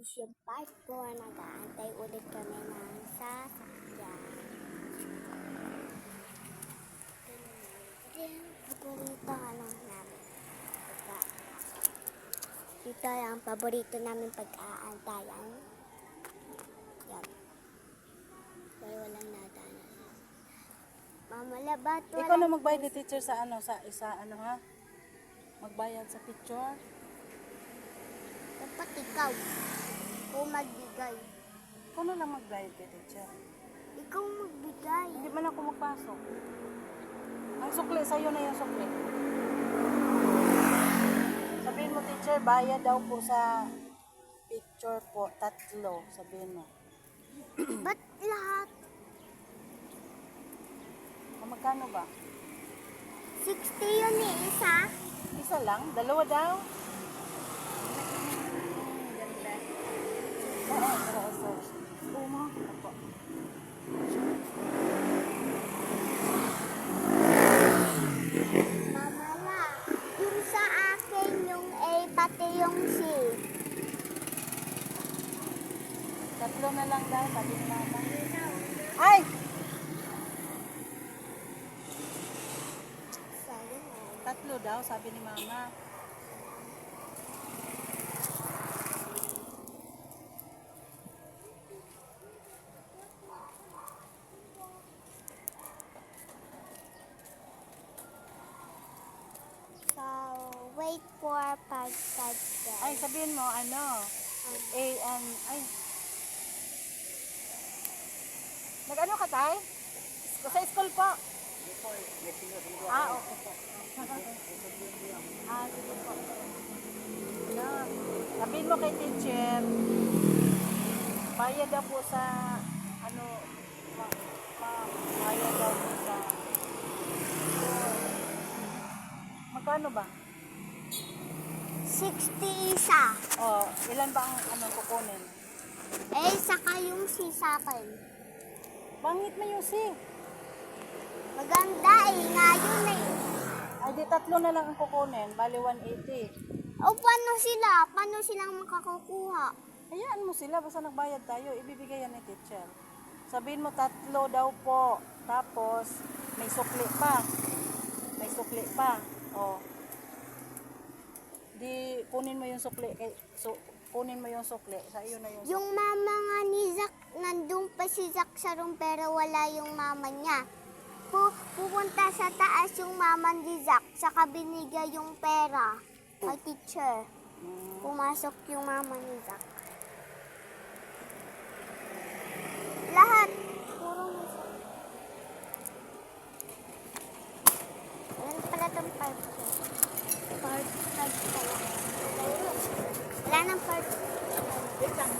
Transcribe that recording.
is yung part 4. Nag-aantay ulit kami ng sasakyan. Paborito namin. Ito ang paborito namin pag-aantayan. Yan. Pero walang nadaanan. Mama, labat wala. Ikaw na magbayad ni teacher sa ha? Magbayad sa picture. Dapat ikaw. O magbigay. Ikaw na lang magbayad kay teacher. Ikaw magbigay. Hindi man ako magpasok. Ang sukli, sa'yo na yung sukli. Sabihin mo, teacher, bayad daw po sa picture po, 3. Sabihin mo. Ba't lahat? Magkano ba? 60 yun eh, isa. Isa lang? 2 daw? Ganda. Oo. Uma. Opo. Mamala, yung sa akin yung A, pati yung C. 3 na lang daw, sabi ni mama. Ay! Sabi mo. 3 daw, sabi ni mama. So, wait for pagkagda. Ay, sabihin mo, ano? A and, ay. Nag-ano ka, tay? Sa school po? Ah, okay po. Sige po. Ano? Sabihin mo kay teacher, bayad daw po sa, ano, bayad daw po sa, magkano ba? 60 isa. Oh, ilan ba ang kukunin? Eh, saka yung C sa akin. Bangit mo yung C. Maganda eh, ngayon eh. Ay, di 3 na lang ang kukunin. Bali 180. O, paano sila? Paano silang makakukuha? Hayaan mo sila. Basta nagbayad tayo. Ibibigay yan ni teacher. Sabihin mo 3 daw po. Tapos, may sukli pa. May sukli pa. O. Di, kunin mo yung sukli. Kunin mo yung sukli. Sa iyo na yung sukli. Yung mama nga ni Zack, nandun pa si Zack sa room pero wala yung mama niya. Pupunta sa taas yung mama ni Zack, saka binigay yung pera kay teacher. Pumasok yung mama ni Zack. Lahat. Puro may Zack. Ayan pala itong part 5. Part 5 pala. Wala nang part 5. Wait lang.